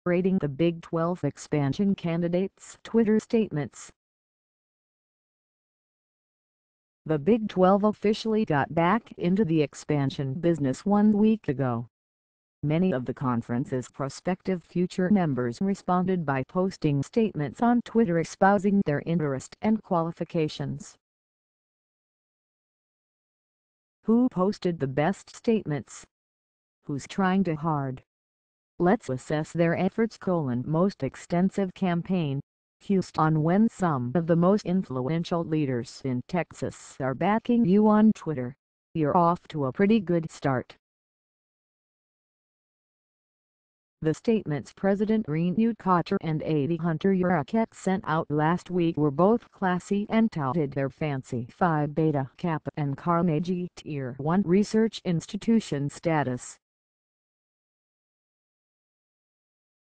rating the Big 12 expansion candidates' Twitter statements. The Big 12 officially got back into the expansion business 1 week ago. Many of the conference's prospective future members responded by posting statements on Twitter espousing their interest and qualifications. Who posted the best statements? Who's trying too hard? Let's assess their efforts. Most extensive campaign. Houston. When some of the most influential leaders in Texas are backing you on Twitter, you're off to a pretty good start. The statements President Renu Khator and AD Hunter Yurachek sent out last week were both classy and touted their fancy Phi Beta Kappa and Carnegie Tier 1 research institution status.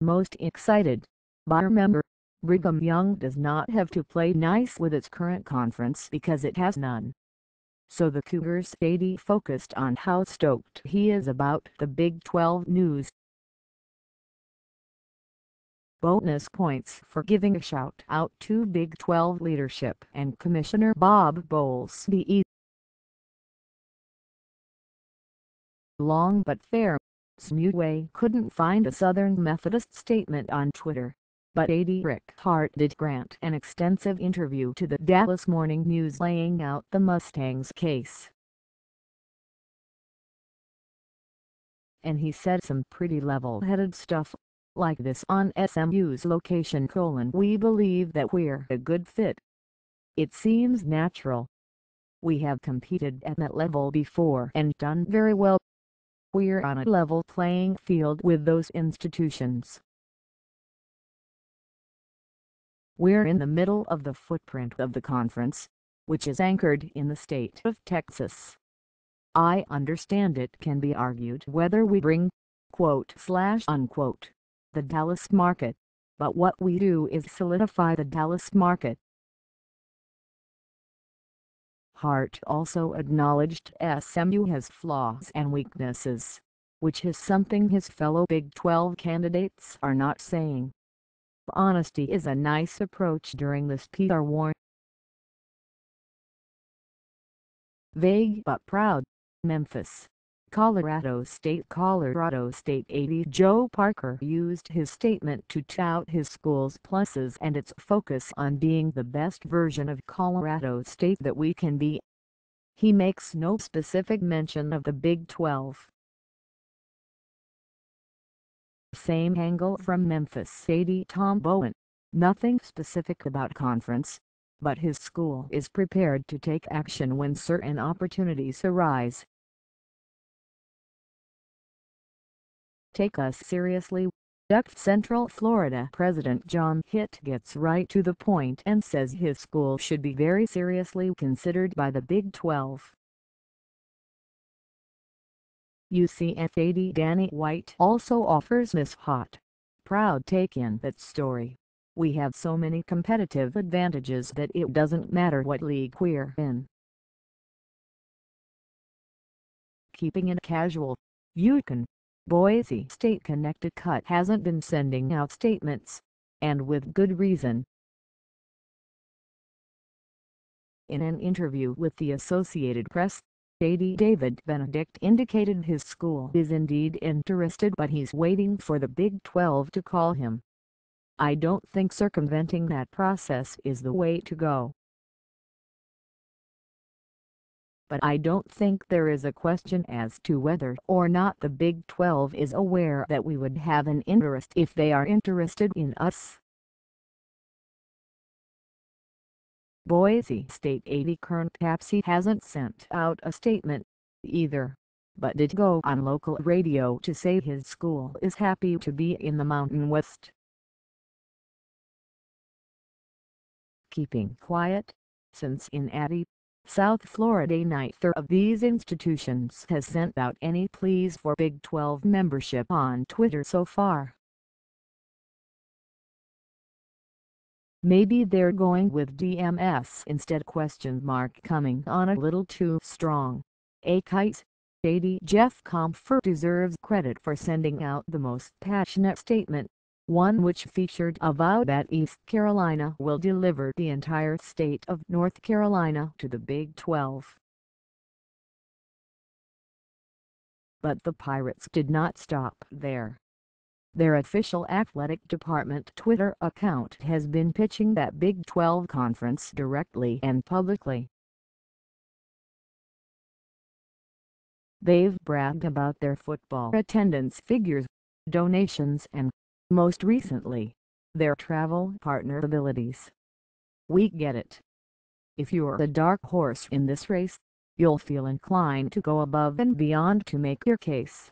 Most excited by member, Brigham Young does not have to play nice with its current conference because it has none. So the Cougars AD focused on how stoked he is about the Big 12 news. Bonus points for giving a shout-out to Big 12 leadership and Commissioner Bob Bowles. Long but fair. Smutway couldn't find a Southern Methodist statement on Twitter, but AD Rick Hart did grant an extensive interview to the Dallas Morning News laying out the Mustangs' case. And he said some pretty level-headed stuff like this on SMU's location: "We believe that we're a good fit. It seems natural. We have competed at that level before and done very well. We're on a level playing field with those institutions. We're in the middle of the footprint of the conference, which is anchored in the state of Texas. I understand it can be argued whether we bring, quote/unquote, the Dallas market, but what we do is solidify the Dallas market." Hart also acknowledged SMU has flaws and weaknesses, which is something his fellow Big 12 candidates are not saying. "Honesty is a nice approach during this PR war." Vague but proud. Memphis, Colorado State AD Joe Parker used his statement to tout his school's pluses and its focus on being the best version of Colorado State that we can be. He makes no specific mention of the Big 12. Same angle from Memphis AD Tom Bowen. Nothing specific about conference, but his school is prepared to take action when certain opportunities arise. "Take us seriously." Central Florida President John Hitt gets right to the point and says his school should be very seriously considered by the Big 12. UCF AD Danny White also offers his hot, proud take in that story. "We have so many competitive advantages that it doesn't matter what league we're in." Keeping it casual. UConn. Boise State Connecticut hasn't been sending out statements, and with good reason. In an interview with the Associated Press, AD David Benedict indicated his school is indeed interested, but he's waiting for the Big 12 to call him. "I don't think circumventing that process is the way to go. But I don't think there is a question as to whether or not the Big 12 is aware that we would have an interest if they are interested in us." Boise State AD Kern Capsey hasn't sent out a statement either, but did go on local radio to say his school is happy to be in the Mountain West. Keeping quiet. Cincinnati, South Florida. Neither of these institutions has sent out any pleas for Big 12 membership on Twitter so far. Maybe they're going with DMS instead? Coming on a little too strong. Kite. AD Jeff Comfort deserves credit for sending out the most passionate statement, one which featured a vow that East Carolina will deliver the entire state of North Carolina to the Big 12. But the Pirates did not stop there. Their official athletic department Twitter account has been pitching that Big 12 conference directly and publicly. They've bragged about their football attendance figures, donations and, most recently, their travel partner abilities. We get it. If you're the dark horse in this race, you'll feel inclined to go above and beyond to make your case.